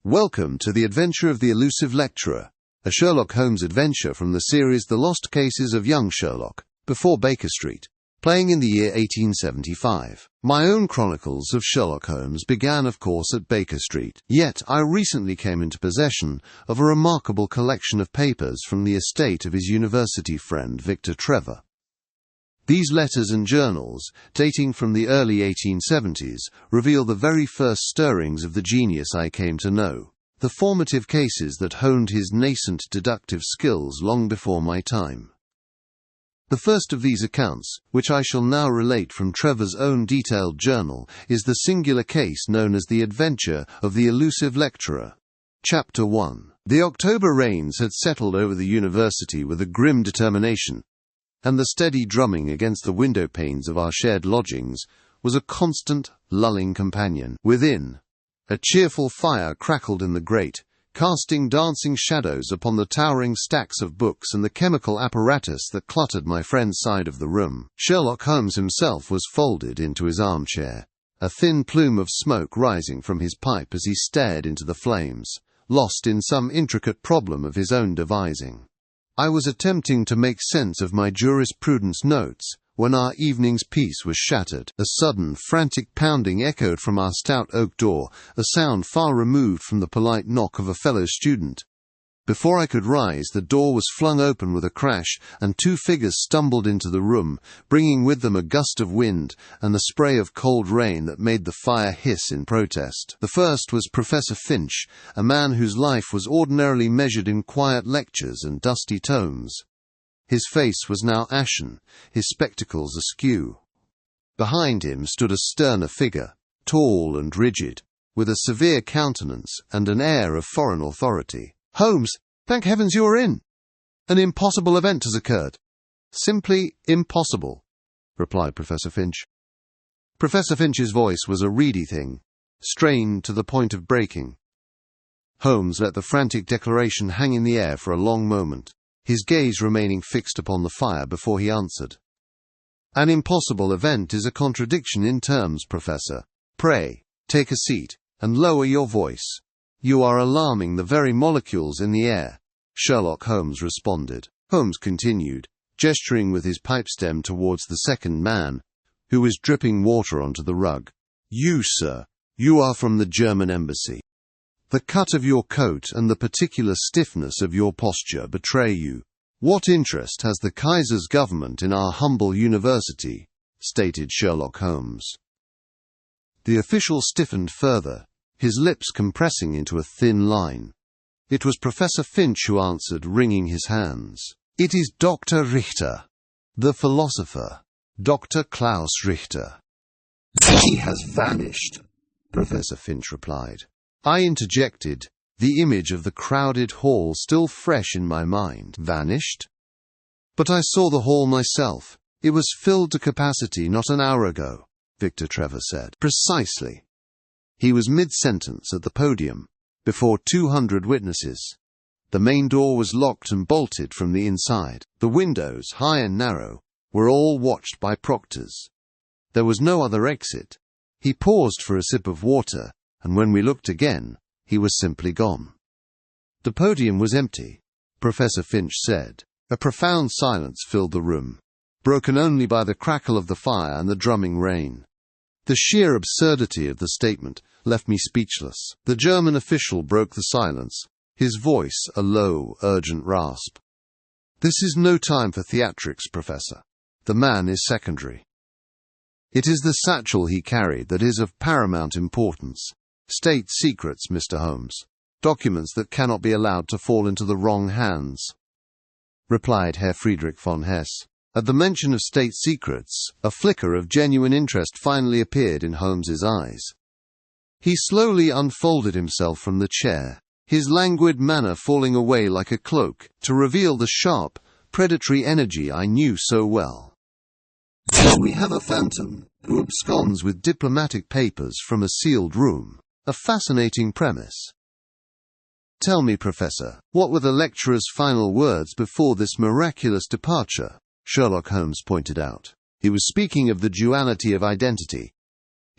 Welcome to the adventure of the elusive lecturer, a Sherlock Holmes adventure from the series The Lost Cases of Young Sherlock, before Baker Street, playing in the year 1875. My own chronicles of Sherlock Holmes began, of course, at Baker Street, yet I recently came into possession of a remarkable collection of papers from the estate of his university friend Victor Trevor. These letters and journals, dating from the early 1870s, reveal the very first stirrings of the genius I came to know, the formative cases that honed his nascent deductive skills long before my time. The first of these accounts, which I shall now relate from Trevor's own detailed journal, is the singular case known as the adventure of the elusive lecturer. Chapter 1. The October rains had settled over the university with a grim determination, and the steady drumming against the window panes of our shared lodgings was a constant, lulling companion. Within, a cheerful fire crackled in the grate, casting dancing shadows upon the towering stacks of books and the chemical apparatus that cluttered my friend's side of the room. Sherlock Holmes himself was folded into his armchair, a thin plume of smoke rising from his pipe as he stared into the flames, lost in some intricate problem of his own devising. I was attempting to make sense of my jurisprudence notes when our evening's peace was shattered. A sudden, frantic pounding echoed from our stout oak door, a sound far removed from the polite knock of a fellow student. Before I could rise, the door was flung open with a crash, and two figures stumbled into the room, bringing with them a gust of wind and the spray of cold rain that made the fire hiss in protest. The first was Professor Finch, a man whose life was ordinarily measured in quiet lectures and dusty tomes. His face was now ashen, his spectacles askew. Behind him stood a sterner figure, tall and rigid, with a severe countenance and an air of foreign authority. "Holmes, thank heavens you are in. An impossible event has occurred." "Simply impossible," replied Professor Finch. Professor Finch's voice was a reedy thing, strained to the point of breaking. Holmes let the frantic declaration hang in the air for a long moment, his gaze remaining fixed upon the fire before he answered. "An impossible event is a contradiction in terms, Professor. Pray, take a seat, and lower your voice. You are alarming the very molecules in the air," Sherlock Holmes responded. Holmes continued, gesturing with his pipe stem towards the second man, who was dripping water onto the rug. "You, sir, you are from the German embassy. The cut of your coat and the particular stiffness of your posture betray you. What interest has the Kaiser's government in our humble university?" stated Sherlock Holmes. The official stiffened further, his lips compressing into a thin line. It was Professor Finch who answered, wringing his hands. "It is Dr. Richter, the philosopher, Dr. Klaus Richter." "He has vanished," Professor Finch replied. I interjected, the image of the crowded hall still fresh in my mind. "Vanished? But I saw the hall myself. It was filled to capacity not an hour ago," Victor Trevor said. "Precisely." He was mid-sentence at the podium, before 200 witnesses. The main door was locked and bolted from the inside. The windows, high and narrow, were all watched by proctors. There was no other exit. He paused for a sip of water, and when we looked again, he was simply gone. The podium was empty, Professor Finch said. A profound silence filled the room, broken only by the crackle of the fire and the drumming rain. The sheer absurdity of the statement left me speechless. The German official broke the silence, his voice a low, urgent rasp. "This is no time for theatrics, Professor. The man is secondary. It is the satchel he carried that is of paramount importance. State secrets, Mr. Holmes. Documents that cannot be allowed to fall into the wrong hands," replied Herr Friedrich von Hess. At the mention of state secrets, a flicker of genuine interest finally appeared in Holmes's eyes. He slowly unfolded himself from the chair, his languid manner falling away like a cloak, to reveal the sharp, predatory energy I knew so well. "We have a phantom who absconds with diplomatic papers from a sealed room. A fascinating premise. Tell me, Professor, what were the lecturer's final words before this miraculous departure?" Sherlock Holmes pointed out. He was speaking of the duality of identity.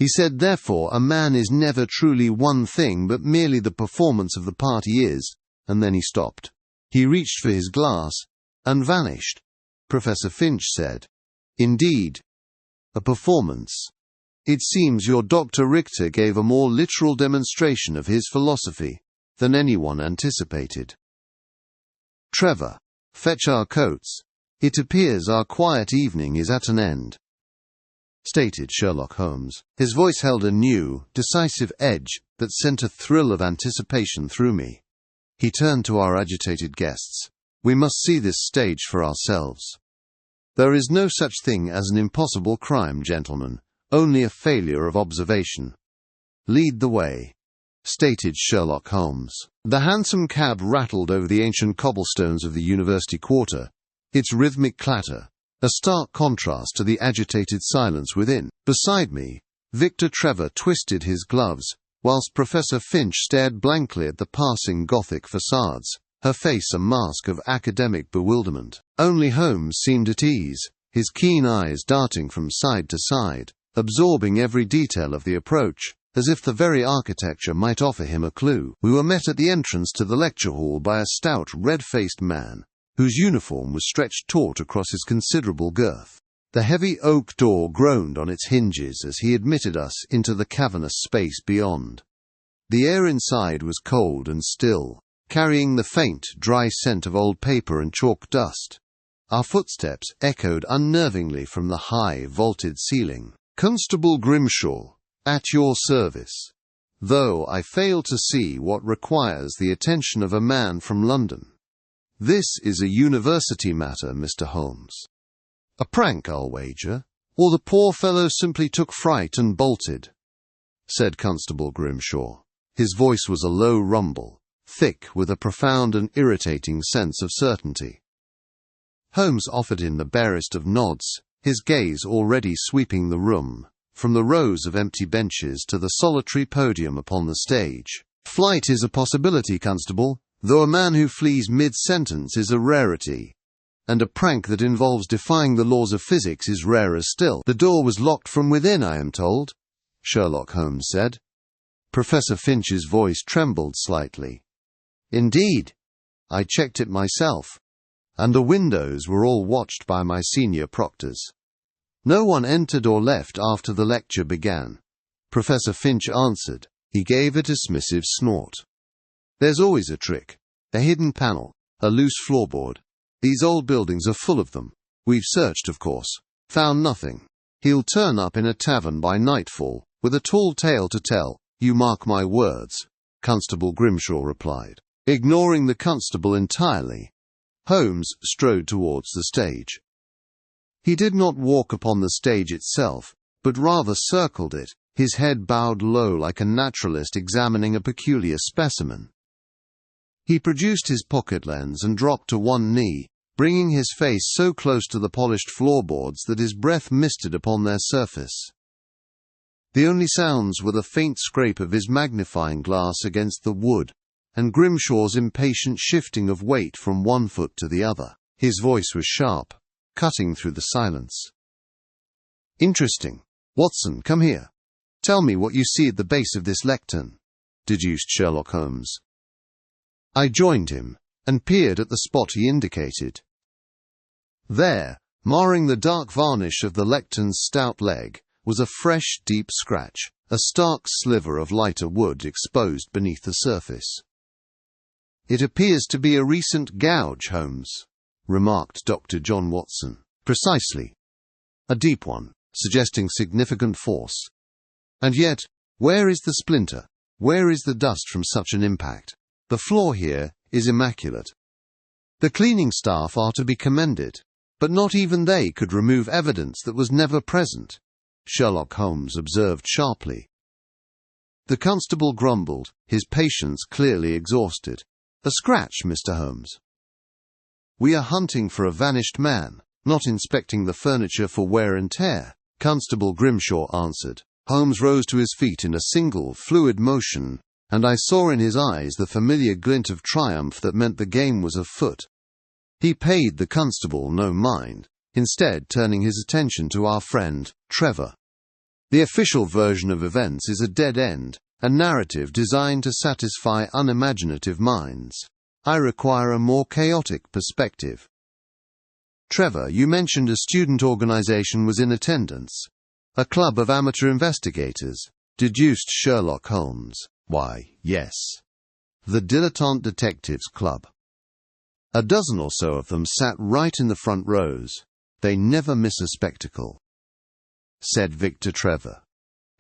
He said, therefore, a man is never truly one thing but merely the performance of the part he is, and then he stopped. He reached for his glass, and vanished. Professor Finch said, "Indeed. A performance. It seems your Dr. Richter gave a more literal demonstration of his philosophy than anyone anticipated. Trevor, fetch our coats. It appears our quiet evening is at an end," stated Sherlock Holmes. His voice held a new, decisive edge that sent a thrill of anticipation through me. He turned to our agitated guests. "We must see this stage for ourselves. There is no such thing as an impossible crime, gentlemen, only a failure of observation. Lead the way," stated Sherlock Holmes. The hansom cab rattled over the ancient cobblestones of the University Quarter, its rhythmic clatter a stark contrast to the agitated silence within. Beside me, Victor Trevor twisted his gloves, whilst Professor Finch stared blankly at the passing Gothic facades, her face a mask of academic bewilderment. Only Holmes seemed at ease, his keen eyes darting from side to side, absorbing every detail of the approach, as if the very architecture might offer him a clue. We were met at the entrance to the lecture hall by a stout, red-faced man, whose uniform was stretched taut across his considerable girth. The heavy oak door groaned on its hinges as he admitted us into the cavernous space beyond. The air inside was cold and still, carrying the faint, dry scent of old paper and chalk dust. Our footsteps echoed unnervingly from the high, vaulted ceiling. "Constable Grimshaw, at your service. Though I fail to see what requires the attention of a man from London. This is a university matter, Mr. Holmes. A prank, I'll wager, or the poor fellow simply took fright and bolted," said Constable Grimshaw. His voice was a low rumble, thick with a profound and irritating sense of certainty. Holmes offered him the barest of nods, his gaze already sweeping the room, from the rows of empty benches to the solitary podium upon the stage. "Flight is a possibility, Constable, though a man who flees mid-sentence is a rarity, and a prank that involves defying the laws of physics is rarer still." "The door was locked from within, I am told," Sherlock Holmes said. Professor Finch's voice trembled slightly. "Indeed. I checked it myself, and the windows were all watched by my senior proctors. No one entered or left after the lecture began," Professor Finch answered. He gave a dismissive snort. "There's always a trick, a hidden panel, a loose floorboard. These old buildings are full of them. We've searched, of course. Found nothing. He'll turn up in a tavern by nightfall, with a tall tale to tell, you mark my words," Constable Grimshaw replied. Ignoring the constable entirely, Holmes strode towards the stage. He did not walk upon the stage itself, but rather circled it, his head bowed low like a naturalist examining a peculiar specimen. He produced his pocket lens and dropped to one knee, bringing his face so close to the polished floorboards that his breath misted upon their surface. The only sounds were the faint scrape of his magnifying glass against the wood, and Grimshaw's impatient shifting of weight from one foot to the other. His voice was sharp, cutting through the silence. "Interesting. Watson, come here. Tell me what you see at the base of this lectern," deduced Sherlock Holmes. I joined him, and peered at the spot he indicated. There, marring the dark varnish of the lectern's stout leg, was a fresh, deep scratch, a stark sliver of lighter wood exposed beneath the surface. "It appears to be a recent gouge, Holmes," remarked Dr. John Watson. "Precisely. A deep one, suggesting significant force. And yet, where is the splinter? Where is the dust from such an impact? The floor here is immaculate. The cleaning staff are to be commended, but not even they could remove evidence that was never present," Sherlock Holmes observed sharply. The constable grumbled, his patience clearly exhausted. "A scratch, Mr. Holmes. We are hunting for a vanished man, not inspecting the furniture for wear and tear," Constable Grimshaw answered. Holmes rose to his feet in a single, fluid motion, and I saw in his eyes the familiar glint of triumph that meant the game was afoot. He paid the constable no mind, instead turning his attention to our friend, Trevor. The official version of events is a dead end, a narrative designed to satisfy unimaginative minds. I require a more chaotic perspective. Trevor, you mentioned a student organization was in attendance. A club of amateur investigators, deduced Sherlock Holmes. Why, yes. The Dilettante Detectives Club. A dozen or so of them sat right in the front rows. They never miss a spectacle, said Victor Trevor.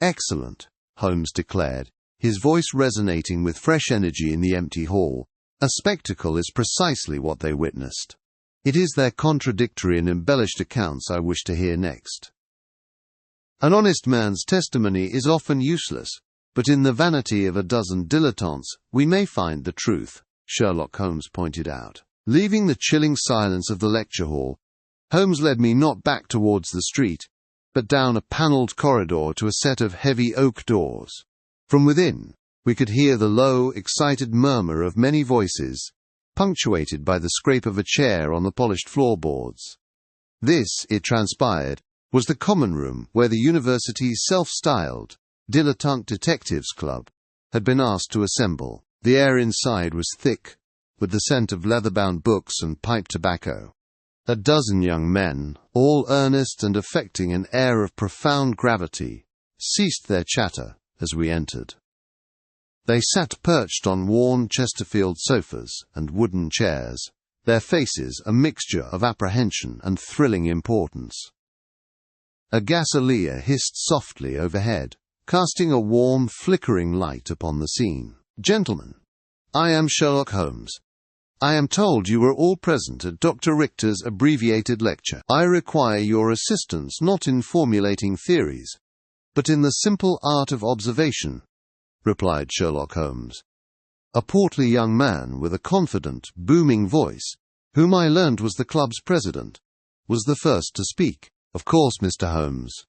Excellent, Holmes declared, his voice resonating with fresh energy in the empty hall. A spectacle is precisely what they witnessed. It is their contradictory and embellished accounts I wish to hear next. An honest man's testimony is often useless, but in the vanity of a dozen dilettantes we may find the truth, Sherlock Holmes pointed out. Leaving the chilling silence of the lecture hall, Holmes led me not back towards the street, but down a panelled corridor to a set of heavy oak doors. From within, we could hear the low, excited murmur of many voices, punctuated by the scrape of a chair on the polished floorboards. This, it transpired, was the common room where the university's self-styled Dilettante Detectives Club had been asked to assemble. The air inside was thick, with the scent of leather-bound books and pipe tobacco. A dozen young men, all earnest and affecting an air of profound gravity, ceased their chatter as we entered. They sat perched on worn Chesterfield sofas and wooden chairs, their faces a mixture of apprehension and thrilling importance. A gasolier hissed softly overhead, casting a warm, flickering light upon the scene. Gentlemen, I am Sherlock Holmes. I am told you were all present at Dr. Richter's abbreviated lecture. I require your assistance not in formulating theories, but in the simple art of observation, replied Sherlock Holmes. A portly young man with a confident, booming voice, whom I learned was the club's president, was the first to speak. Of course, Mr. Holmes.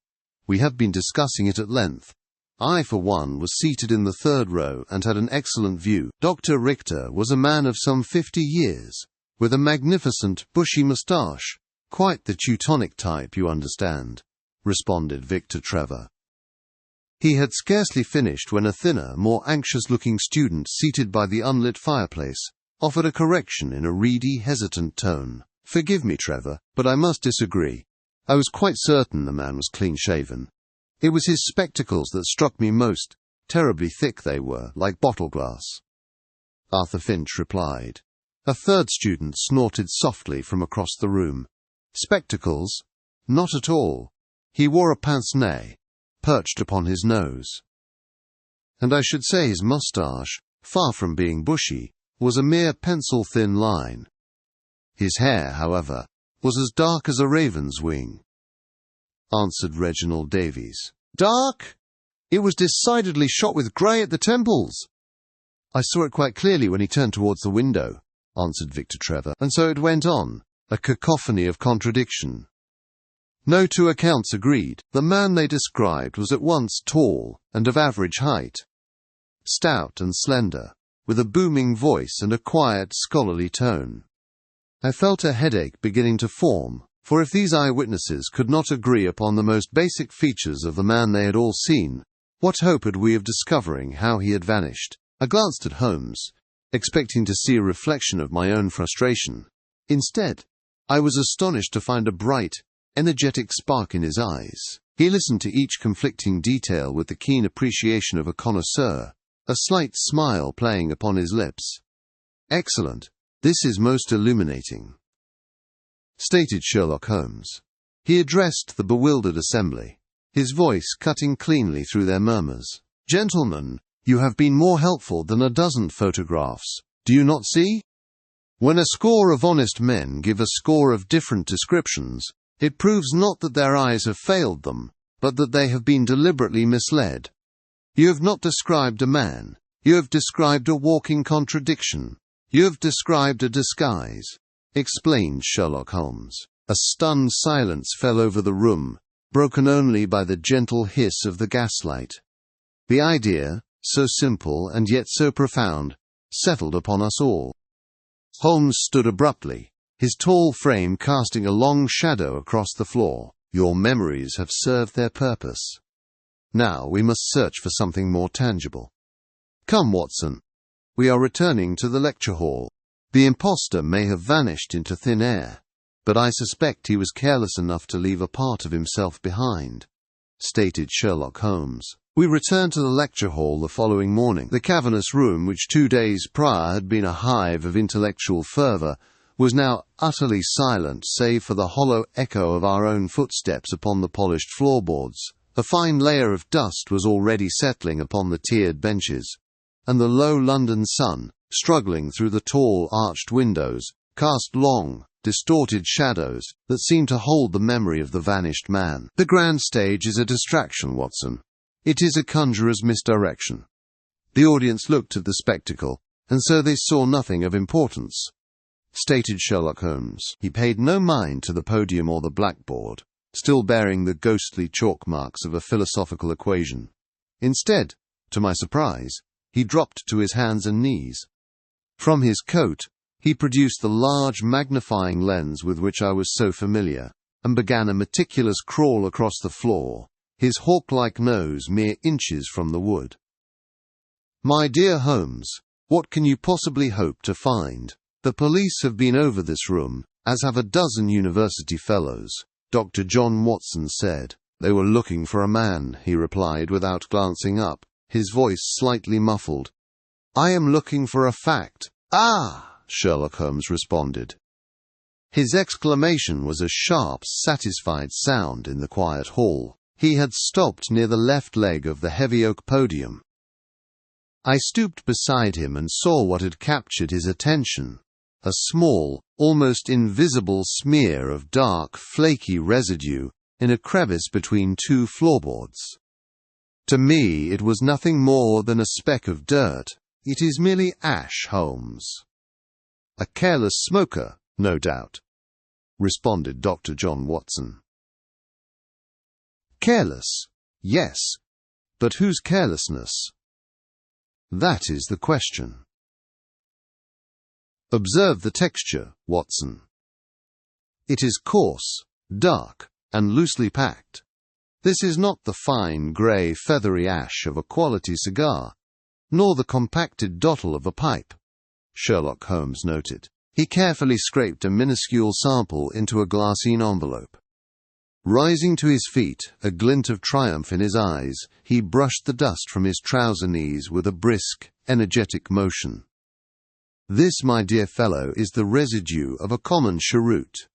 We have been discussing it at length. I, for one, was seated in the third row and had an excellent view. Dr. Richter was a man of some 50 years, with a magnificent, bushy moustache, quite the Teutonic type, you understand, responded Victor Trevor. He had scarcely finished when a thinner, more anxious-looking student seated by the unlit fireplace offered a correction in a reedy, hesitant tone. Forgive me, Trevor, but I must disagree. I was quite certain the man was clean-shaven. It was his spectacles that struck me most. Terribly thick they were, like bottle glass. Arthur Finch replied. A third student snorted softly from across the room. Spectacles? Not at all. He wore a pince-nez, perched upon his nose. And I should say his moustache, far from being bushy, was a mere pencil-thin line. His hair, however, was as dark as a raven's wing, answered Reginald Davies. Dark? It was decidedly shot with grey at the temples. I saw it quite clearly when he turned towards the window, answered Victor Trevor, and so it went on, a cacophony of contradiction. No two accounts agreed. The man they described was at once tall and of average height, stout and slender, with a booming voice and a quiet, scholarly tone. I felt a headache beginning to form, for if these eyewitnesses could not agree upon the most basic features of the man they had all seen, what hope had we of discovering how he had vanished? I glanced at Holmes, expecting to see a reflection of my own frustration. Instead, I was astonished to find a bright, energetic spark in his eyes. He listened to each conflicting detail with the keen appreciation of a connoisseur, a slight smile playing upon his lips. Excellent. This is most illuminating, stated Sherlock Holmes. He addressed the bewildered assembly, his voice cutting cleanly through their murmurs. Gentlemen, you have been more helpful than a dozen photographs. Do you not see? When a score of honest men give a score of different descriptions, it proves not that their eyes have failed them, but that they have been deliberately misled. You have not described a man. You have described a walking contradiction. You have described a disguise, explained Sherlock Holmes. A stunned silence fell over the room, broken only by the gentle hiss of the gaslight. The idea, so simple and yet so profound, settled upon us all. Holmes stood abruptly, his tall frame casting a long shadow across the floor. Your memories have served their purpose, Now we must search for something more tangible. Come, Watson. We are returning to the lecture hall. The imposter may have vanished into thin air, but I suspect he was careless enough to leave a part of himself behind," stated Sherlock Holmes. We returned to the lecture hall the following morning. The cavernous room, which 2 days prior had been a hive of intellectual fervour, was now utterly silent save for the hollow echo of our own footsteps upon the polished floorboards. A fine layer of dust was already settling upon the tiered benches, and the low London sun, struggling through the tall arched windows, cast long, distorted shadows that seemed to hold the memory of the vanished man. "The grand stage is a distraction, Watson. It is a conjurer's misdirection." The audience looked at the spectacle, and so they saw nothing of importance, stated Sherlock Holmes. He paid no mind to the podium or the blackboard, still bearing the ghostly chalk marks of a philosophical equation. Instead, to my surprise, he dropped to his hands and knees. From his coat, he produced the large magnifying lens with which I was so familiar, and began a meticulous crawl across the floor, his hawk-like nose mere inches from the wood. "My dear Holmes, what can you possibly hope to find? The police have been over this room, as have a dozen university fellows," Dr. John Watson said. "They were looking for a man," he replied without glancing up, his voice slightly muffled. "I am looking for a fact." "Ah!" Sherlock Holmes responded. His exclamation was a sharp, satisfied sound in the quiet hall. He had stopped near the left leg of the heavy oak podium. I stooped beside him and saw what had captured his attention: a small, almost invisible smear of dark, flaky residue in a crevice between 2 floorboards. To me it was nothing more than a speck of dirt. "It is merely ash, Holmes." "A careless smoker, no doubt," responded Dr. John Watson. "Careless, yes, but whose carelessness? That is the question. Observe the texture, Watson. It is coarse, dark, and loosely packed. This is not the fine, grey, feathery ash of a quality cigar, nor the compacted dottle of a pipe," Sherlock Holmes noted. He carefully scraped a minuscule sample into a glassine envelope. Rising to his feet, a glint of triumph in his eyes, he brushed the dust from his trouser knees with a brisk, energetic motion. "This, my dear fellow, is the residue of a common cheroot,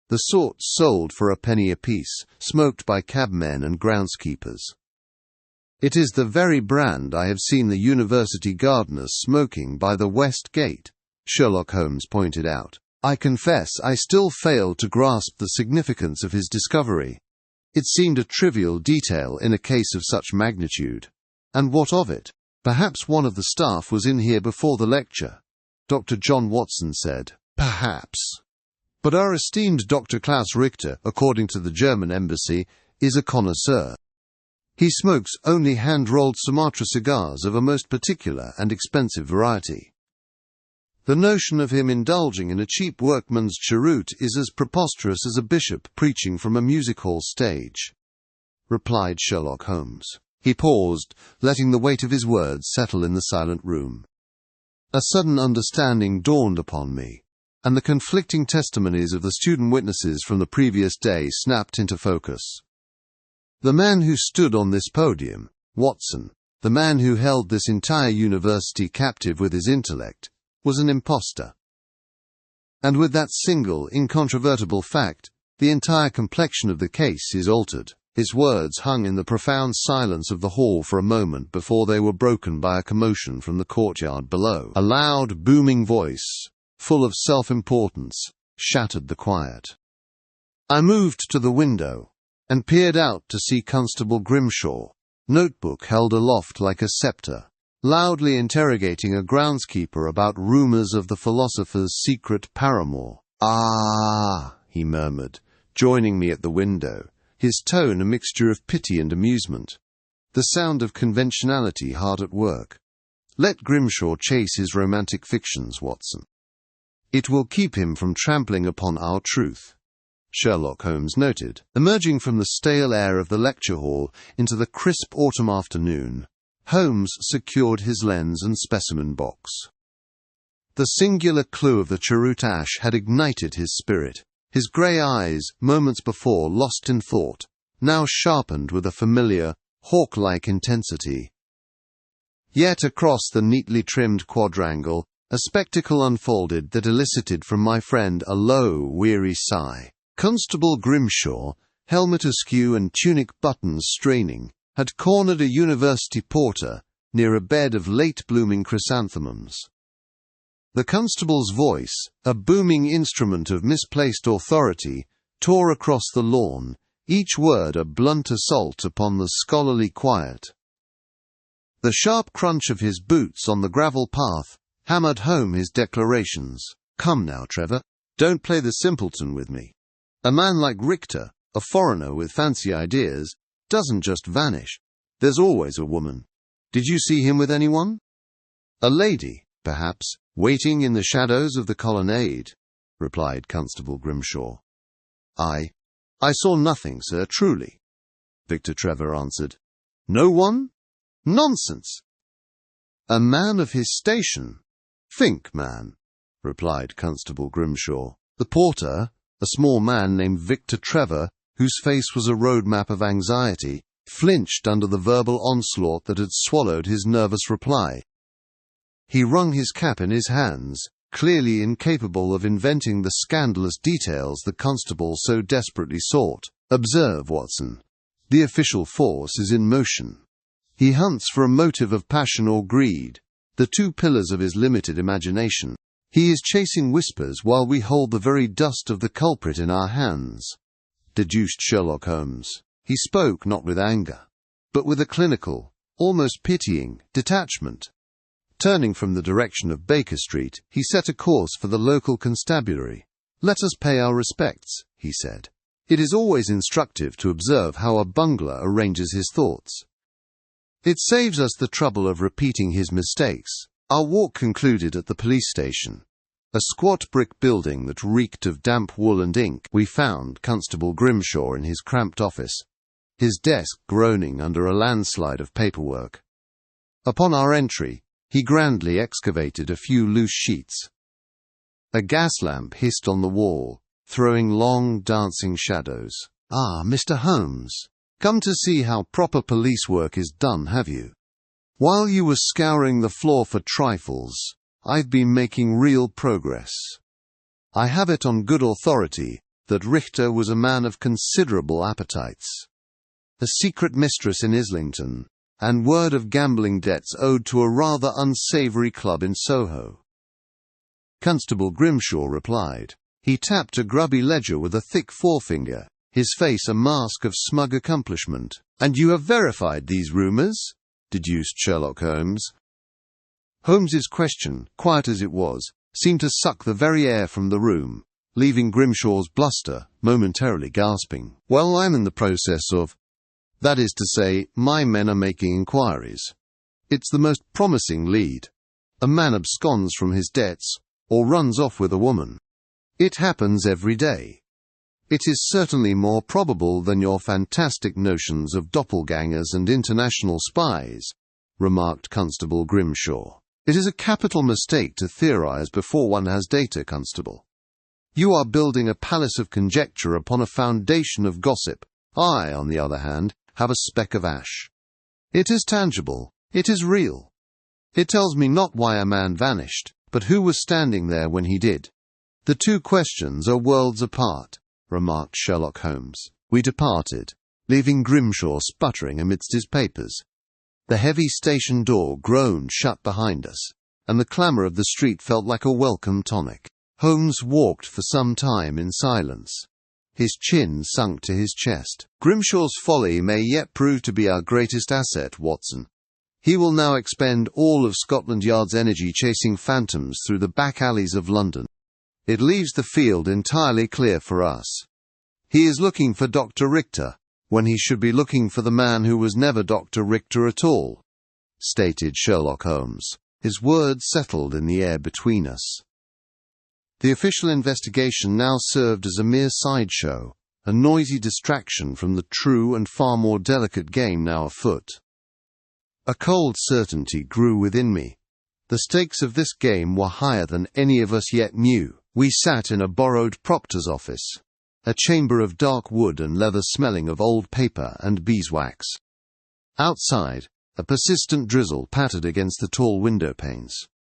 the sort sold for a penny apiece, smoked by cabmen and groundskeepers. It is the very brand I have seen the university gardeners smoking by the West Gate," Sherlock Holmes pointed out. I confess I still failed to grasp the significance of his discovery. It seemed a trivial detail in a case of such magnitude. And what of it? "Perhaps one of the staff was in here before the lecture," Dr. John Watson said. "Perhaps. But our esteemed Dr. Klaus Richter, according to the German embassy, is a connoisseur. He smokes only hand-rolled Sumatra cigars of a most particular and expensive variety. The notion of him indulging in a cheap workman's cheroot is as preposterous as a bishop preaching from a music hall stage," replied Sherlock Holmes. He paused, letting the weight of his words settle in the silent room. A sudden understanding dawned upon me, and the conflicting testimonies of the student witnesses from the previous day snapped into focus. The man who stood on this podium, Watson, the man who held this entire university captive with his intellect, was an imposter. And with that single, incontrovertible fact, the entire complexion of the case is altered. His words hung in the profound silence of the hall for a moment before they were broken by a commotion from the courtyard below. A loud, booming voice, full of self-importance, shattered the quiet. I moved to the window and peered out to see Constable Grimshaw, notebook held aloft like a scepter, loudly interrogating a groundskeeper about rumours of the philosopher's secret paramour. "Ah," he murmured, joining me at the window, his tone a mixture of pity and amusement. The sound of conventionality hard at work. "Let Grimshaw chase his romantic fictions, Watson. It will keep him from trampling upon our truth." Sherlock Holmes noted, emerging from the stale air of the lecture hall into the crisp autumn afternoon. Holmes secured his lens and specimen box. The singular clue of the cheroot ash had ignited his spirit. His grey eyes, moments before lost in thought, now sharpened with a familiar, hawk-like intensity. Yet across the neatly trimmed quadrangle, a spectacle unfolded that elicited from my friend a low, weary sigh. Constable Grimshaw, helmet askew and tunic buttons straining, had cornered a university porter near a bed of late-blooming chrysanthemums. The constable's voice, a booming instrument of misplaced authority, tore across the lawn, each word a blunt assault upon the scholarly quiet. The sharp crunch of his boots on the gravel path hammered home his declarations. "Come now, Trevor, don't play the simpleton with me. A man like Richter, a foreigner with fancy ideas, doesn't just vanish. There's always a woman. Did you see him with anyone?" "A lady, perhaps, waiting in the shadows of the colonnade," replied Constable Grimshaw. I saw nothing, sir, truly," Victor Trevor answered. "No one? Nonsense!" "A man of his station." "Think, man," replied Constable Grimshaw. The porter, a small man named Victor Trevor, whose face was a road map of anxiety, flinched under the verbal onslaught that had swallowed his nervous reply. He wrung his cap in his hands, clearly incapable of inventing the scandalous details the constable so desperately sought. "Observe, Watson. The official force is in motion. He hunts for a motive of passion or greed, the two pillars of his limited imagination. He is chasing whispers while we hold the very dust of the culprit in our hands," deduced Sherlock Holmes. He spoke not with anger, but with a clinical, almost pitying, detachment. Turning from the direction of Baker Street, he set a course for the local constabulary. "Let us pay our respects," he said. "It is always instructive to observe how a bungler arranges his thoughts. It saves us the trouble of repeating his mistakes." Our walk concluded at the police station, a squat brick building that reeked of damp wool and ink. We found Constable Grimshaw in his cramped office, his desk groaning under a landslide of paperwork. Upon our entry, he grandly excavated a few loose sheets. A gas lamp hissed on the wall, throwing long, dancing shadows. "Ah, Mr. Holmes, come to see how proper police work is done, have you? While you were scouring the floor for trifles, I've been making real progress. I have it on good authority that Richter was a man of considerable appetites. A secret mistress in Islington, and word of gambling debts owed to a rather unsavoury club in Soho." Constable Grimshaw replied. He tapped a grubby ledger with a thick forefinger, his face a mask of smug accomplishment. "And you have verified these rumours?" deduced Sherlock Holmes. Holmes's question, quiet as it was, seemed to suck the very air from the room, leaving Grimshaw's bluster momentarily gasping. "Well, I'm in the process of. That is to say, my men are making inquiries. It's the most promising lead. A man absconds from his debts, or runs off with a woman. It happens every day. It is certainly more probable than your fantastic notions of doppelgangers and international spies," remarked Constable Grimshaw. "It is a capital mistake to theorize before one has data, Constable. You are building a palace of conjecture upon a foundation of gossip. I, on the other hand, have a speck of ash. It is tangible. It is real. It tells me not why a man vanished, but who was standing there when he did. The two questions are worlds apart," remarked Sherlock Holmes. We departed, leaving Grimshaw sputtering amidst his papers. The heavy station door groaned shut behind us, and the clamour of the street felt like a welcome tonic. Holmes walked for some time in silence, his chin sunk to his chest. "Grimshaw's folly may yet prove to be our greatest asset, Watson. He will now expend all of Scotland Yard's energy chasing phantoms through the back alleys of London. It leaves the field entirely clear for us. He is looking for Dr. Richter, when he should be looking for the man who was never Dr. Richter at all," stated Sherlock Holmes. His words settled in the air between us. The official investigation now served as a mere sideshow, a noisy distraction from the true and far more delicate game now afoot. A cold certainty grew within me. The stakes of this game were higher than any of us yet knew. We sat in a borrowed proctor's office, a chamber of dark wood and leather smelling of old paper and beeswax. Outside, a persistent drizzle pattered against the tall window panes,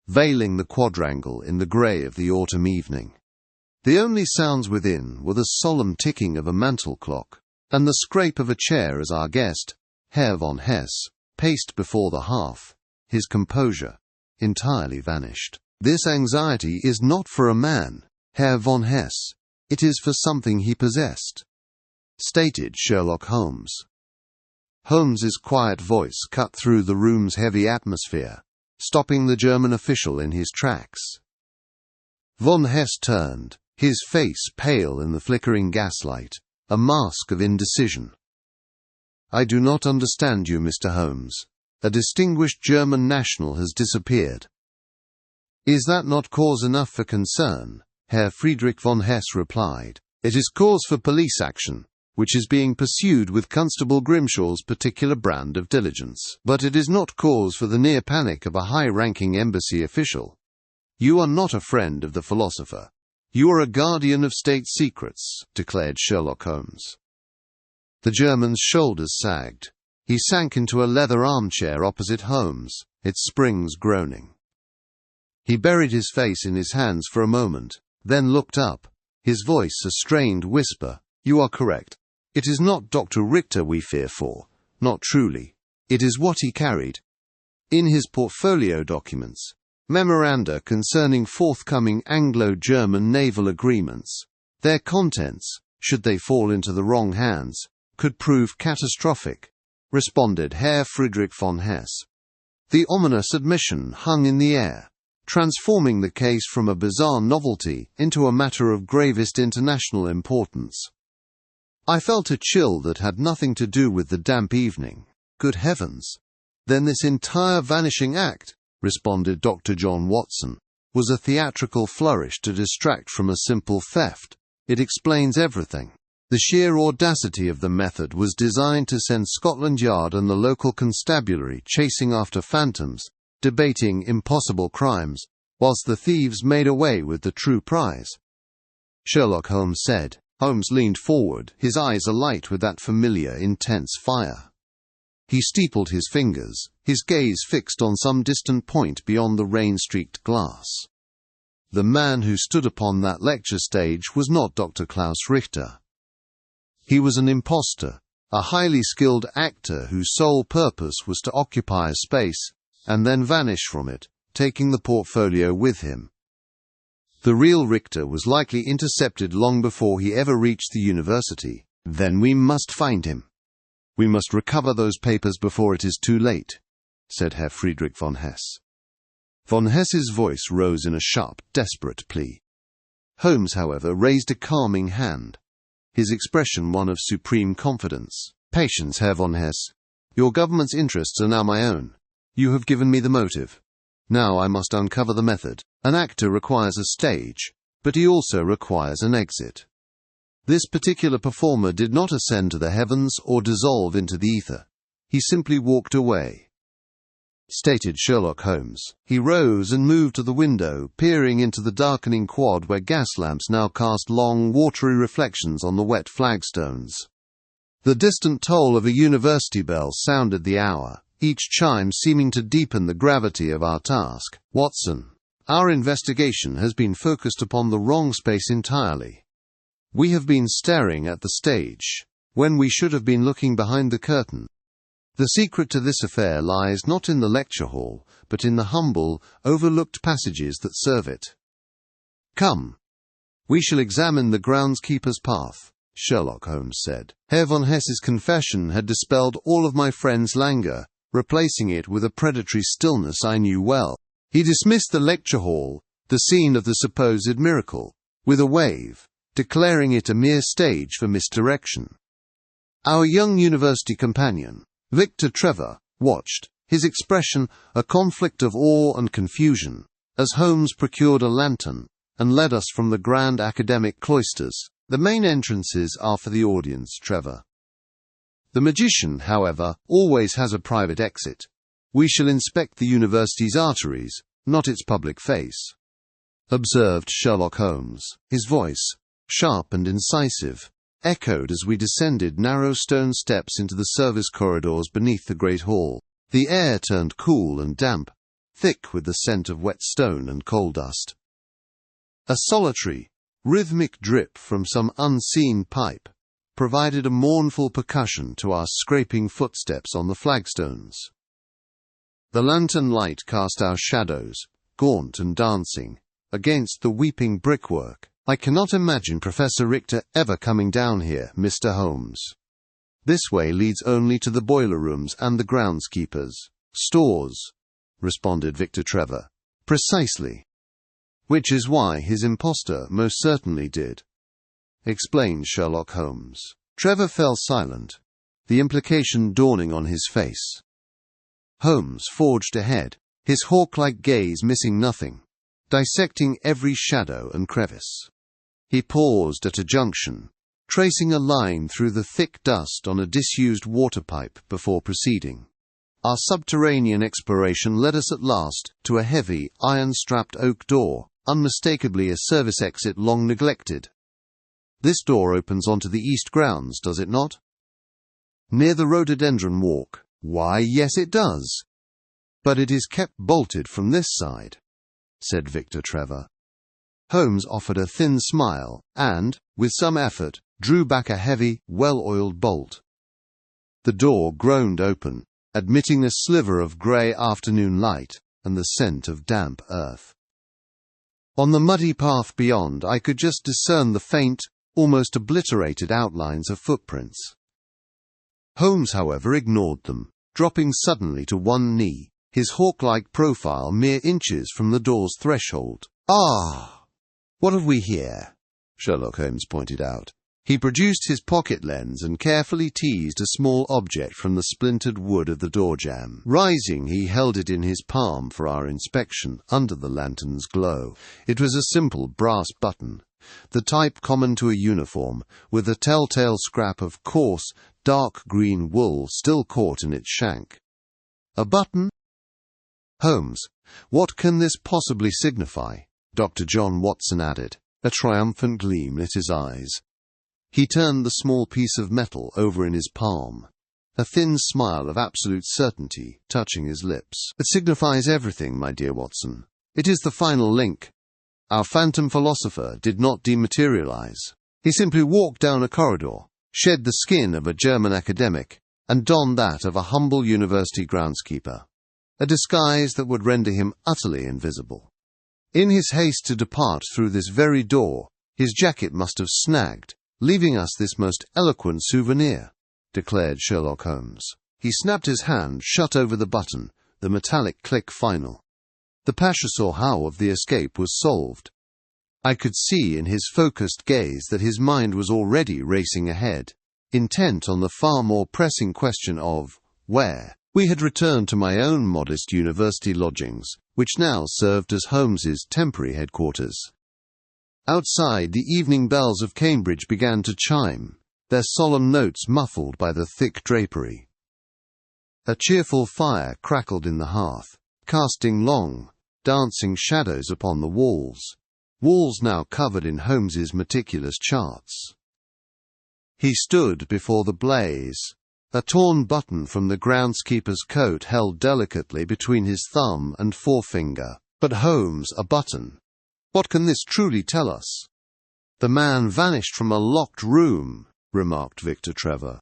veiling the quadrangle in the grey of the autumn evening. The only sounds within were the solemn ticking of a mantel clock, and the scrape of a chair as our guest, Herr von Hess, paced before the hearth, his composure entirely vanished. "This anxiety is not for a man, Herr von Hess. It is for something he possessed," stated Sherlock Holmes. Holmes's quiet voice cut through the room's heavy atmosphere, stopping the German official in his tracks. Von Hess turned, his face pale in the flickering gaslight, a mask of indecision. "I do not understand you, Mr. Holmes. A distinguished German national has disappeared." "Is that not cause enough for concern?" Herr Friedrich von Hess replied. "It is cause for police action, which is being pursued with Constable Grimshaw's particular brand of diligence. But it is not cause for the near panic of a high-ranking embassy official. You are not a friend of the philosopher. You are a guardian of state secrets," declared Sherlock Holmes. The German's shoulders sagged. He sank into a leather armchair opposite Holmes, its springs groaning. He buried his face in his hands for a moment, then looked up, his voice a strained whisper. "You are correct. It is not Dr. Richter we fear for, not truly. It is what he carried. In his portfolio documents, memoranda concerning forthcoming Anglo-German naval agreements, their contents, should they fall into the wrong hands, could prove catastrophic," responded Herr Friedrich von Hess. The ominous admission hung in the air, transforming the case from a bizarre novelty into a matter of gravest international importance. I felt a chill that had nothing to do with the damp evening. "Good heavens! Then this entire vanishing act," responded Dr. John Watson, "was a theatrical flourish to distract from a simple theft. It explains everything. The sheer audacity of the method was designed to send Scotland Yard and the local constabulary chasing after phantoms, debating impossible crimes, whilst the thieves made away with the true prize," Sherlock Holmes said. Holmes leaned forward, his eyes alight with that familiar, intense fire. He steepled his fingers, his gaze fixed on some distant point beyond the rain-streaked glass. The man who stood upon that lecture stage was not Dr. Klaus Richter. He was an imposter, a highly skilled actor whose sole purpose was to occupy a space and then vanish from it, taking the portfolio with him. The real Richter was likely intercepted long before he ever reached the university. "Then we must find him. We must recover those papers before it is too late," said Herr Friedrich von Hess. Von Hess's voice rose in a sharp, desperate plea. Holmes, however, raised a calming hand, his expression one of supreme confidence. "Patience, Herr von Hess. Your government's interests are now my own. You have given me the motive. Now I must uncover the method. An actor requires a stage, but he also requires an exit. This particular performer did not ascend to the heavens or dissolve into the ether. He simply walked away," stated Sherlock Holmes. He rose and moved to the window, peering into the darkening quad where gas lamps now cast long, watery reflections on the wet flagstones. The distant toll of a university bell sounded the hour, each chime seeming to deepen the gravity of our task. "Watson, our investigation has been focused upon the wrong space entirely. We have been staring at the stage, when we should have been looking behind the curtain. The secret to this affair lies not in the lecture hall, but in the humble, overlooked passages that serve it. Come, we shall examine the groundskeeper's path," Sherlock Holmes said. Herr von Hess's confession had dispelled all of my friend's languor, replacing it with a predatory stillness I knew well. He dismissed the lecture hall, the scene of the supposed miracle, with a wave, declaring it a mere stage for misdirection. Our young university companion, Victor Trevor, watched, his expression a conflict of awe and confusion, as Holmes procured a lantern and led us from the grand academic cloisters. The main entrances are for the audience, Trevor. The magician, however, always has a private exit. We shall inspect the university's arteries, not its public face," observed Sherlock Holmes. His voice, sharp and incisive, echoed as we descended narrow stone steps into the service corridors beneath the great hall. The air turned cool and damp, thick with the scent of wet stone and coal dust. A solitary, rhythmic drip from some unseen pipe provided a mournful percussion to our scraping footsteps on the flagstones. The lantern light cast our shadows, gaunt and dancing, against the weeping brickwork. "I cannot imagine Professor Richter ever coming down here, Mr. Holmes. This way leads only to the boiler rooms and the groundskeepers' stores," responded Victor Trevor. "Precisely. Which is why his imposter most certainly did," explained Sherlock Holmes. Trevor fell silent, the implication dawning on his face. Holmes forged ahead, his hawk-like gaze missing nothing, dissecting every shadow and crevice. He paused at a junction, tracing a line through the thick dust on a disused water pipe before proceeding. Our subterranean exploration led us at last to a heavy, iron-strapped oak door, unmistakably a service exit long neglected. "This door opens onto the east grounds, does it not?" "Near the rhododendron walk." "Why, yes it does. But it is kept bolted from this side," said Victor Trevor. Holmes offered a thin smile, and, with some effort, drew back a heavy, well-oiled bolt. The door groaned open, admitting a sliver of grey afternoon light and the scent of damp earth. On the muddy path beyond I could just discern the faint, almost obliterated outlines of footprints. Holmes, however, ignored them, dropping suddenly to one knee, his hawk-like profile mere inches from the door's threshold. "Ah! What have we here?" Sherlock Holmes pointed out. He produced his pocket lens and carefully teased a small object from the splintered wood of the door jamb. Rising, he held it in his palm for our inspection under the lantern's glow. It was a simple brass button, the type common to a uniform, with a telltale scrap of coarse, dark green wool still caught in its shank. "A button? Holmes, what can this possibly signify?" Dr. John Watson added. A triumphant gleam lit his eyes. He turned the small piece of metal over in his palm, a thin smile of absolute certainty touching his lips. "It signifies everything, my dear Watson. It is the final link. Our phantom philosopher did not dematerialize. He simply walked down a corridor, shed the skin of a German academic, and donned that of a humble university groundskeeper, a disguise that would render him utterly invisible. In his haste to depart through this very door, his jacket must have snagged, leaving us this most eloquent souvenir," declared Sherlock Holmes. He snapped his hand shut over the button, the metallic click final. The Pasha saw how of the escape was solved. I could see in his focused gaze that his mind was already racing ahead, intent on the far more pressing question of where. We had returned to my own modest university lodgings, which now served as Holmes's temporary headquarters. Outside, the evening bells of Cambridge began to chime, their solemn notes muffled by the thick drapery. A cheerful fire crackled in the hearth, casting long, dancing shadows upon the walls now covered in Holmes's meticulous charts. He stood before the blaze, a torn button from the groundskeeper's coat held delicately between his thumb and forefinger. But Holmes, a button. What can this truly tell us? "The man vanished from a locked room," remarked Victor Trevor.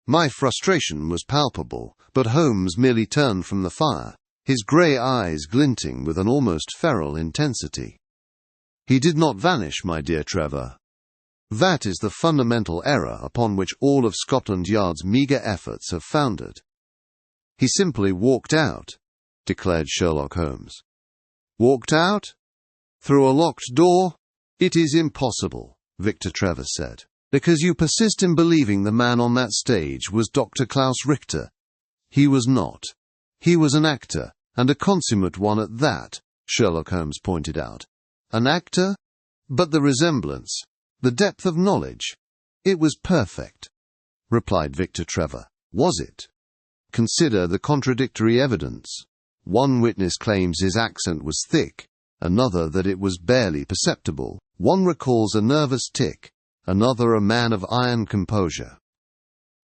My frustration was palpable, but Holmes merely turned from the fire, his grey eyes glinting with an almost feral intensity. "He did not vanish, my dear Trevor. That is the fundamental error upon which all of Scotland Yard's meagre efforts have foundered. He simply walked out," declared Sherlock Holmes. "Walked out? Through a locked door? It is impossible," Victor Trevor said, "because you persist in believing the man on that stage was Dr. Klaus Richter. He was not. He was an actor, and a consummate one at that," Sherlock Holmes pointed out. "An actor? But the resemblance, the depth of knowledge, it was perfect, replied Victor Trevor. Was it? Consider the contradictory evidence. One witness claims his accent was thick, another that it was barely perceptible. One recalls a nervous tic, another a man of iron composure.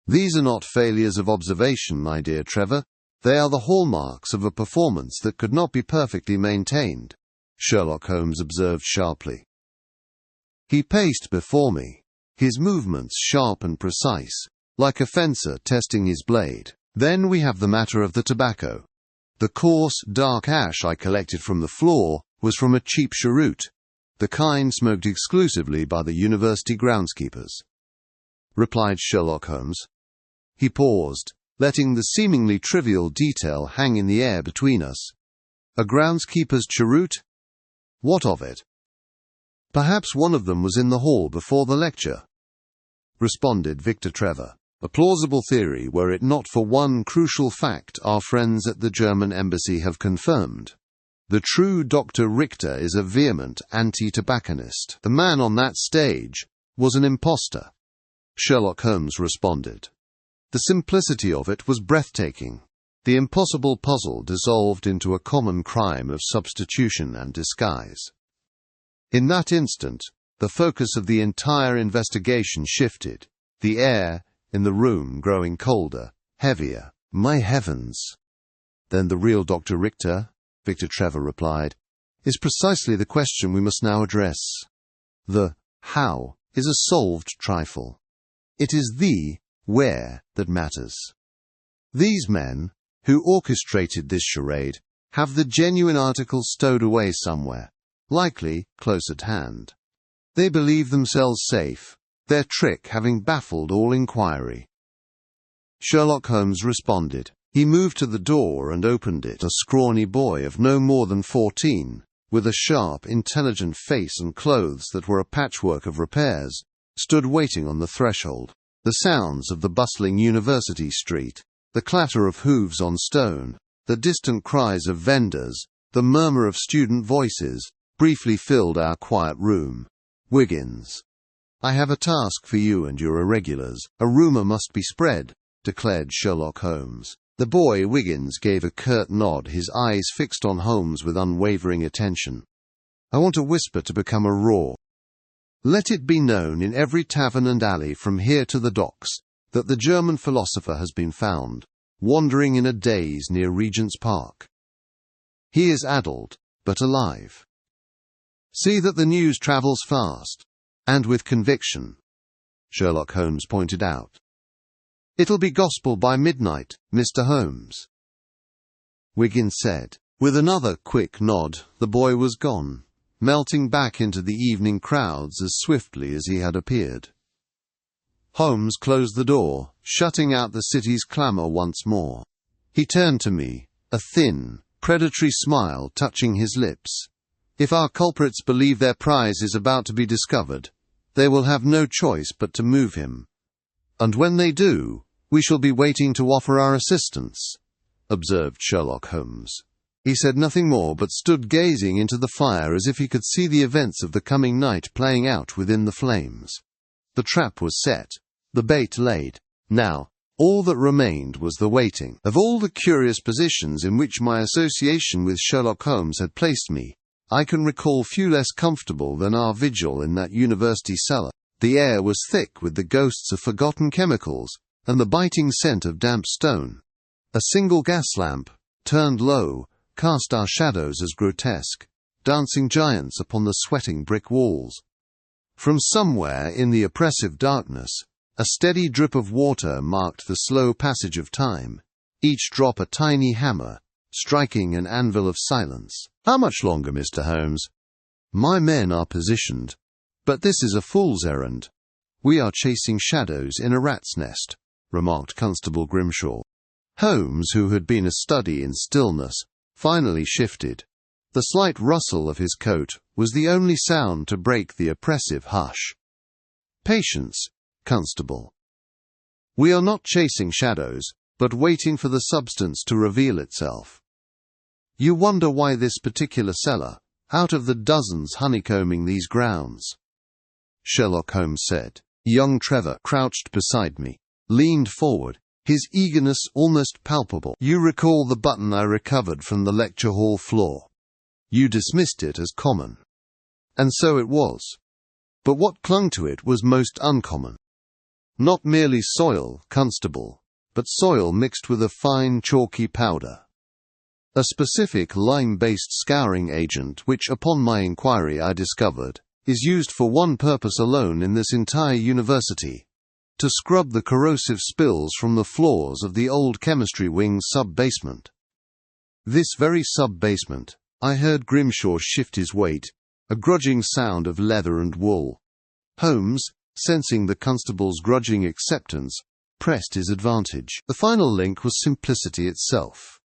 These are not failures of observation, my dear Trevor. They are the hallmarks of a performance that could not be perfectly maintained, Sherlock Holmes observed sharply. He paced before me, his movements sharp and precise, like a fencer testing his blade. Then we have the matter of the tobacco. The coarse, dark ash I collected from the floor was from a cheap cheroot, the kind smoked exclusively by the university groundskeepers, replied Sherlock Holmes. He paused, letting the seemingly trivial detail hang in the air between us. A groundskeeper's cheroot? What of it? Perhaps one of them was in the hall before the lecture, responded Victor Trevor. A plausible theory were it not for one crucial fact our friends at the German embassy have confirmed. The true Dr. Richter is a vehement anti-tobacconist. The man on that stage was an imposter, Sherlock Holmes responded. The simplicity of it was breathtaking. The impossible puzzle dissolved into a common crime of substitution and disguise. In that instant, the focus of the entire investigation shifted, the air in the room growing colder, heavier. My heavens! Then the real Dr. Richter, Victor Trevor replied, is precisely the question we must now address. The how is a solved trifle. It is the where that matters. These men, who orchestrated this charade, have the genuine article stowed away somewhere, likely close at hand. They believe themselves safe, their trick having baffled all inquiry. Sherlock Holmes responded. He moved to the door and opened it. A scrawny boy of no more than 14, with a sharp, intelligent face and clothes that were a patchwork of repairs, stood waiting on the threshold. The sounds of the bustling university street, the clatter of hooves on stone, the distant cries of vendors, the murmur of student voices, briefly filled our quiet room. Wiggins, I have a task for you and your irregulars. A rumour must be spread, declared Sherlock Holmes. The boy Wiggins gave a curt nod, his eyes fixed on Holmes with unwavering attention. I want a whisper to become a roar. Let it be known in every tavern and alley from here to the docks that the German philosopher has been found, wandering in a daze near Regent's Park. He is addled, but alive. See that the news travels fast, and with conviction, Sherlock Holmes pointed out. It'll be gospel by midnight, Mr. Holmes, Wiggins said. With another quick nod, the boy was gone, melting back into the evening crowds as swiftly as he had appeared. Holmes closed the door, shutting out the city's clamour once more. He turned to me, a thin, predatory smile touching his lips. If our culprits believe their prize is about to be discovered, they will have no choice but to move him. And when they do, we shall be waiting to offer our assistance, observed Sherlock Holmes. He said nothing more but stood gazing into the fire as if he could see the events of the coming night playing out within the flames. The trap was set, the bait laid. Now, all that remained was the waiting. Of all the curious positions in which my association with Sherlock Holmes had placed me, I can recall few less comfortable than our vigil in that university cellar. The air was thick with the ghosts of forgotten chemicals and the biting scent of damp stone. A single gas lamp, turned low, cast our shadows as grotesque, dancing giants upon the sweating brick walls. From somewhere in the oppressive darkness, a steady drip of water marked the slow passage of time, each drop a tiny hammer, striking an anvil of silence. How much longer, Mr. Holmes? My men are positioned, but this is a fool's errand. We are chasing shadows in a rat's nest, remarked Constable Grimshaw. Holmes, who had been a study in stillness, finally shifted. The slight rustle of his coat was the only sound to break the oppressive hush. Patience, Constable. We are not chasing shadows, but waiting for the substance to reveal itself. You wonder why this particular cellar, out of the dozens honeycombing these grounds," Sherlock Holmes said. Young Trevor, crouched beside me, leaned forward, his eagerness almost palpable. "You recall the button I recovered from the lecture hall floor. You dismissed it as common. And so it was. But what clung to it was most uncommon. Not merely soil, Constable, but soil mixed with a fine chalky powder. A specific lime-based scouring agent which, upon my inquiry I discovered, is used for one purpose alone in this entire university: to scrub the corrosive spills from the floors of the old chemistry wing's sub-basement. This very sub-basement," I heard Grimshaw shift his weight, a grudging sound of leather and wool. Holmes, sensing the constable's grudging acceptance, pressed his advantage. The final link was simplicity itself.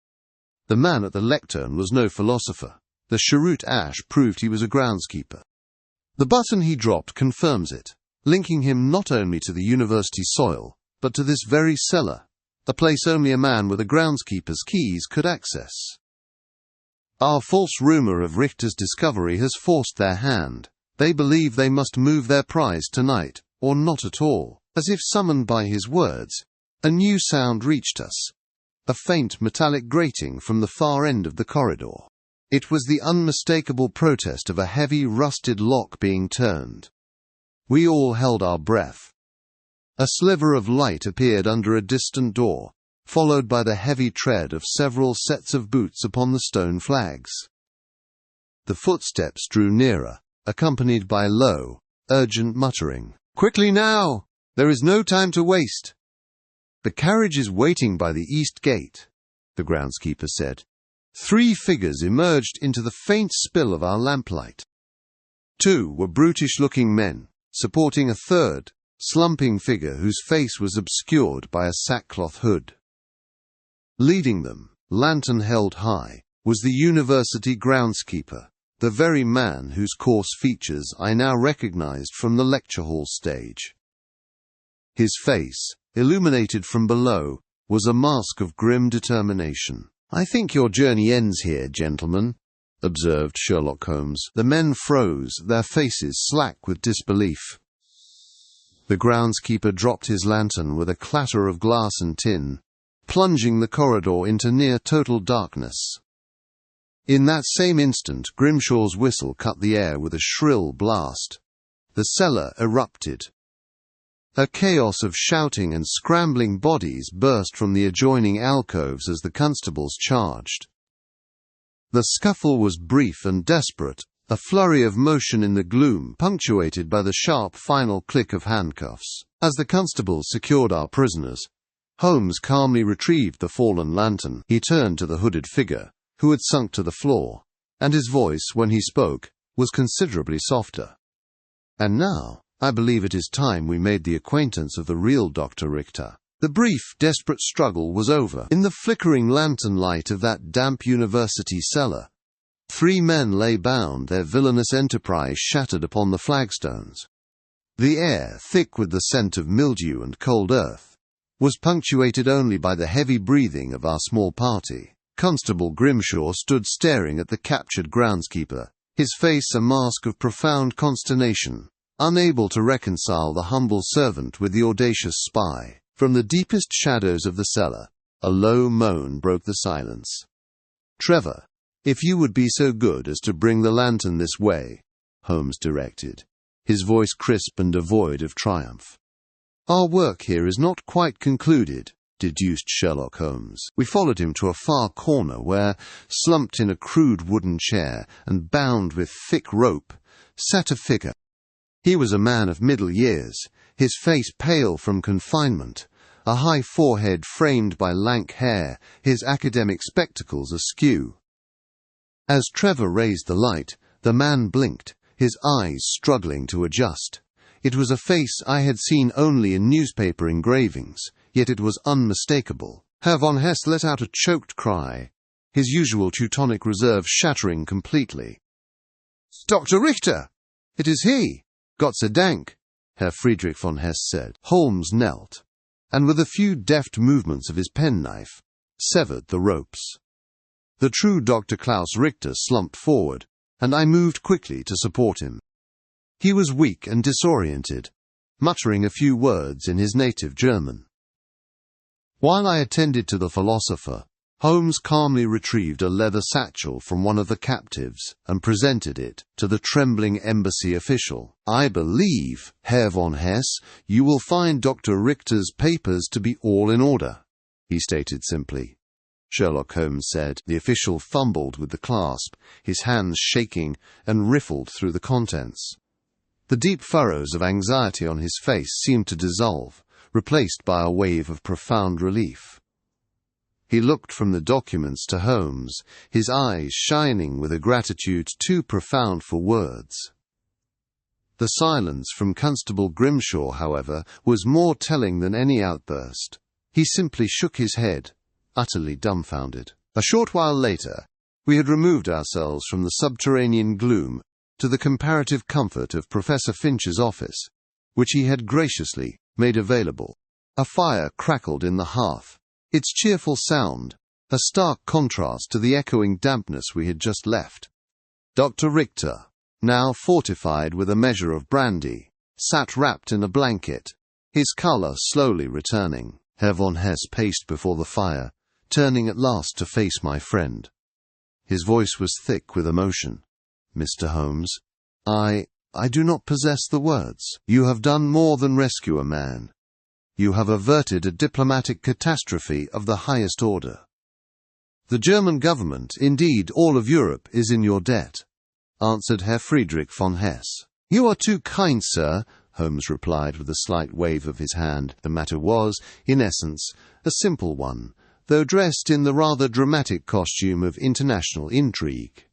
The man at the lectern was no philosopher. The cheroot ash proved he was a groundskeeper. The button he dropped confirms it, linking him not only to the university soil, but to this very cellar, a place only a man with a groundskeeper's keys could access. Our false rumour of Richter's discovery has forced their hand. They believe they must move their prize tonight, or not at all. As if summoned by his words, a new sound reached us. A faint metallic grating from the far end of the corridor. It was the unmistakable protest of a heavy rusted lock being turned. We all held our breath. A sliver of light appeared under a distant door, followed by the heavy tread of several sets of boots upon the stone flags. The footsteps drew nearer, accompanied by low, urgent muttering. "Quickly now! There is no time to waste." "The carriage is waiting by the east gate," the groundskeeper said. 3 figures emerged into the faint spill of our lamplight. 2 were brutish-looking men, supporting a third, slumping figure whose face was obscured by a sackcloth hood. Leading them, lantern held high, was the university groundskeeper, the very man whose coarse features I now recognized from the lecture hall stage. His face, illuminated from below, was a mask of grim determination. "I think your journey ends here, gentlemen," observed Sherlock Holmes. The men froze, their faces slack with disbelief. The groundskeeper dropped his lantern with a clatter of glass and tin, plunging the corridor into near total darkness. In that same instant, Grimshaw's whistle cut the air with a shrill blast. The cellar erupted. A chaos of shouting and scrambling bodies burst from the adjoining alcoves as the constables charged. The scuffle was brief and desperate, a flurry of motion in the gloom punctuated by the sharp final click of handcuffs. As the constables secured our prisoners, Holmes calmly retrieved the fallen lantern. He turned to the hooded figure, who had sunk to the floor, and his voice, when he spoke, was considerably softer. "And now, I believe it is time we made the acquaintance of the real Dr. Richter." The brief, desperate struggle was over. In the flickering lantern light of that damp university cellar, 3 men lay bound, their villainous enterprise shattered upon the flagstones. The air, thick with the scent of mildew and cold earth, was punctuated only by the heavy breathing of our small party. Constable Grimshaw stood staring at the captured groundskeeper, his face a mask of profound consternation, unable to reconcile the humble servant with the audacious spy. From the deepest shadows of the cellar, a low moan broke the silence. "Trevor, if you would be so good as to bring the lantern this way," Holmes directed, his voice crisp and devoid of triumph. "Our work here is not quite concluded," deduced Sherlock Holmes. We followed him to a far corner where, slumped in a crude wooden chair and bound with thick rope, sat a figure. He was a man of middle years, his face pale from confinement, a high forehead framed by lank hair, his academic spectacles askew. As Trevor raised the light, the man blinked, his eyes struggling to adjust. It was a face I had seen only in newspaper engravings, yet it was unmistakable. Herr von Hess let out a choked cry, his usual Teutonic reserve shattering completely. "Dr. Richter! It is he! Gott sei Dank!" Herr Friedrich von Hess said. Holmes knelt, and with a few deft movements of his penknife, severed the ropes. The true Dr. Klaus Richter slumped forward, and I moved quickly to support him. He was weak and disoriented, muttering a few words in his native German. While I attended to the philosopher, Holmes calmly retrieved a leather satchel from one of the captives and presented it to the trembling embassy official. "I believe, Herr von Hess, you will find Dr. Richter's papers to be all in order," he stated simply. Sherlock Holmes said. The official fumbled with the clasp, his hands shaking, and riffled through the contents. The deep furrows of anxiety on his face seemed to dissolve, replaced by a wave of profound relief. He looked from the documents to Holmes, his eyes shining with a gratitude too profound for words. The silence from Constable Grimshaw, however, was more telling than any outburst. He simply shook his head, utterly dumbfounded. A short while later, we had removed ourselves from the subterranean gloom to the comparative comfort of Professor Finch's office, which he had graciously made available. A fire crackled in the hearth, its cheerful sound a stark contrast to the echoing dampness we had just left. Dr. Richter, now fortified with a measure of brandy, sat wrapped in a blanket, his colour slowly returning. Herr von Hess paced before the fire, turning at last to face my friend. His voice was thick with emotion. "Mr. Holmes, I do not possess the words. You have done more than rescue a man. You have averted a diplomatic catastrophe of the highest order. The German government, indeed all of Europe, is in your debt," answered Herr Friedrich von Hess. "You are too kind, sir," Holmes replied with a slight wave of his hand. The matter was, in essence, a simple one, though dressed in the rather dramatic costume of international intrigue.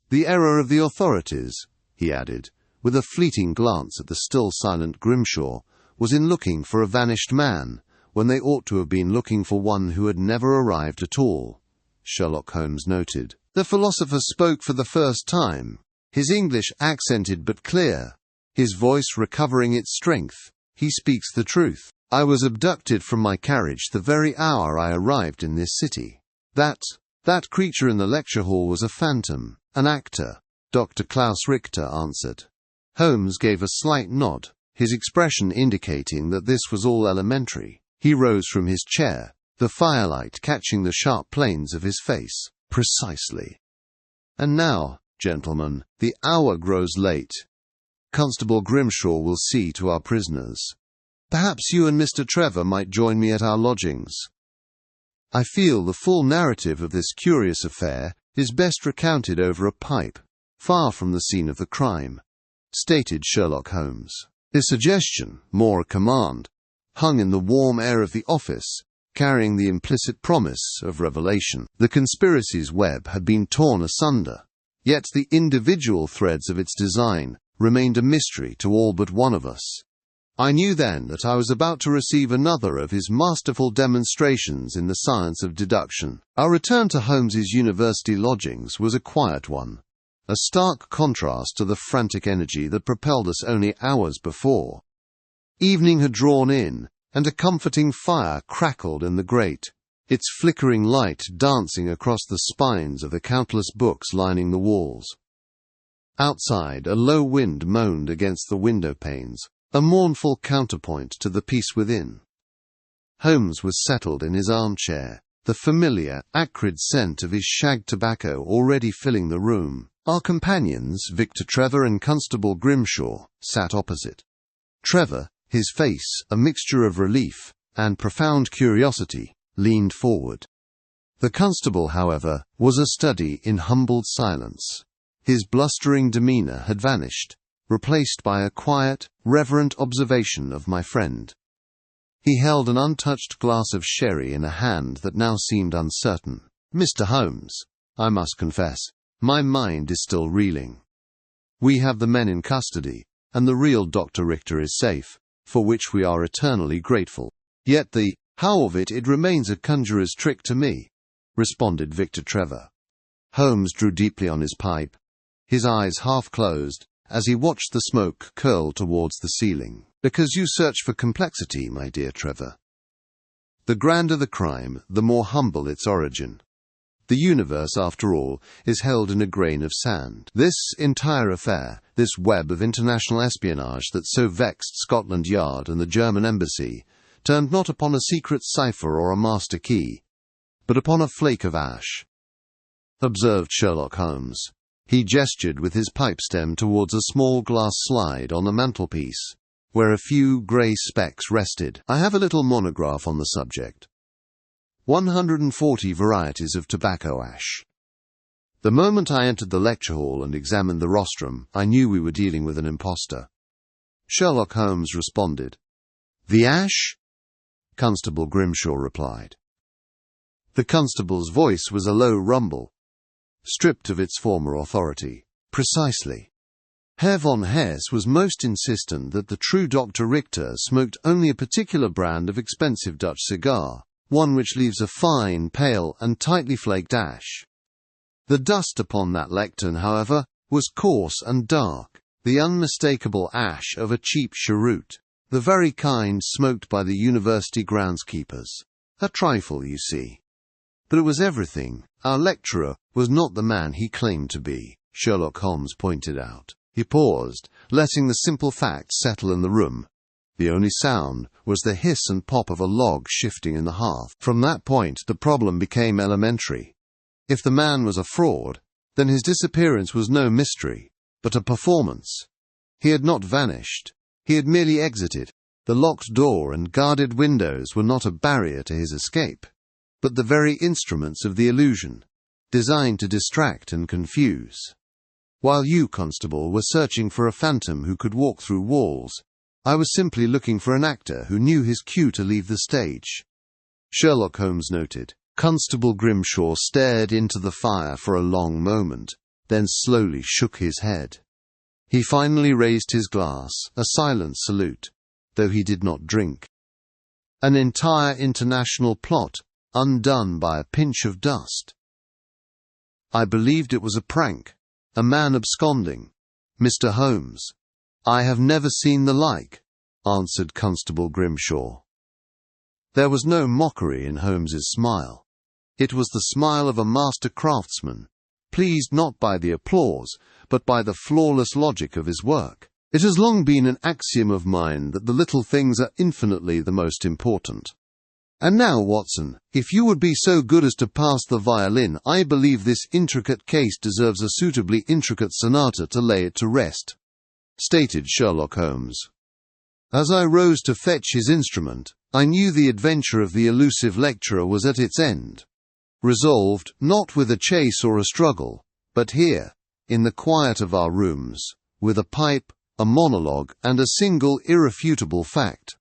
"The error of the authorities," he added, with a fleeting glance at the still silent Grimshaw, "was in looking for a vanished man, when they ought to have been looking for one who had never arrived at all," Sherlock Holmes noted. The philosopher spoke for the first time, his English accented but clear, his voice recovering its strength. "He speaks the truth. I was abducted from my carriage the very hour I arrived in this city. That creature in the lecture hall was a phantom, an actor," Dr. Klaus Richter answered. Holmes gave a slight nod, his expression indicating that this was all elementary. He rose from his chair, the firelight catching the sharp planes of his face. "Precisely. And now, gentlemen, the hour grows late. Constable Grimshaw will see to our prisoners. Perhaps you and Mr. Trevor might join me at our lodgings. I feel the full narrative of this curious affair is best recounted over a pipe, far from the scene of the crime," stated Sherlock Holmes. His suggestion, more a command, hung in the warm air of the office, carrying the implicit promise of revelation. The conspiracy's web had been torn asunder, yet the individual threads of its design remained a mystery to all but one of us. I knew then that I was about to receive another of his masterful demonstrations in the science of deduction. Our return to Holmes's university lodgings was a quiet one, a stark contrast to the frantic energy that propelled us only hours before. Evening had drawn in, and a comforting fire crackled in the grate, its flickering light dancing across the spines of the countless books lining the walls. Outside, a low wind moaned against the window panes, a mournful counterpoint to the peace within. Holmes was settled in his armchair, the familiar, acrid scent of his shag tobacco already filling the room. Our companions, Victor Trevor and Constable Grimshaw, sat opposite. Trevor, his face a mixture of relief and profound curiosity, leaned forward. The constable, however, was a study in humbled silence. His blustering demeanour had vanished, replaced by a quiet, reverent observation of my friend. He held an untouched glass of sherry in a hand that now seemed uncertain. "Mr. Holmes, I must confess, my mind is still reeling. We have the men in custody, and the real Dr. Richter is safe, for which we are eternally grateful. Yet the how of it remains a conjurer's trick to me," responded Victor Trevor. Holmes drew deeply on his pipe, his eyes half closed, as he watched the smoke curl towards the ceiling. "Because you search for complexity, my dear Trevor. The grander the crime, the more humble its origin. The universe, after all, is held in a grain of sand. This entire affair, this web of international espionage that so vexed Scotland Yard and the German embassy, turned not upon a secret cipher or a master key, but upon a flake of ash, observed Sherlock Holmes. He gestured with his pipe stem towards a small glass slide on the mantelpiece, where a few grey specks rested. I have a little monograph on the subject. 140 varieties of tobacco ash. The moment I entered the lecture hall and examined the rostrum, I knew we were dealing with an imposter. Sherlock Holmes responded. "The ash?" Constable Grimshaw replied. The constable's voice was a low rumble, stripped of its former authority. "Precisely. Herr von Hess was most insistent that the true Dr. Richter smoked only a particular brand of expensive Dutch cigar, one which leaves a fine, pale, and tightly flaked ash. The dust upon that lectern, however, was coarse and dark, the unmistakable ash of a cheap cheroot, the very kind smoked by the university groundskeepers. A trifle, you see. But it was everything. Our lecturer was not the man he claimed to be," Sherlock Holmes pointed out. He paused, letting the simple facts settle in the room. The only sound was the hiss and pop of a log shifting in the hearth. From that point, the problem became elementary. If the man was a fraud, then his disappearance was no mystery, but a performance. He had not vanished. He had merely exited. The locked door and guarded windows were not a barrier to his escape, but the very instruments of the illusion, designed to distract and confuse. While you, Constable, were searching for a phantom who could walk through walls, I was simply looking for an actor who knew his cue to leave the stage," Sherlock Holmes noted. Constable Grimshaw stared into the fire for a long moment, then slowly shook his head. He finally raised his glass, a silent salute, though he did not drink. An entire international plot, undone by a pinch of dust. "I believed it was a prank, a man absconding, Mr. Holmes. I have never seen the like," answered Constable Grimshaw. There was no mockery in Holmes's smile. It was the smile of a master craftsman, pleased not by the applause, but by the flawless logic of his work. "It has long been an axiom of mine that the little things are infinitely the most important. And now, Watson, if you would be so good as to pass the violin, I believe this intricate case deserves a suitably intricate sonata to lay it to rest," stated Sherlock Holmes. As I rose to fetch his instrument, I knew the adventure of the elusive lecturer was at its end, resolved not with a chase or a struggle, but here, in the quiet of our rooms, with a pipe, a monologue, and a single irrefutable fact.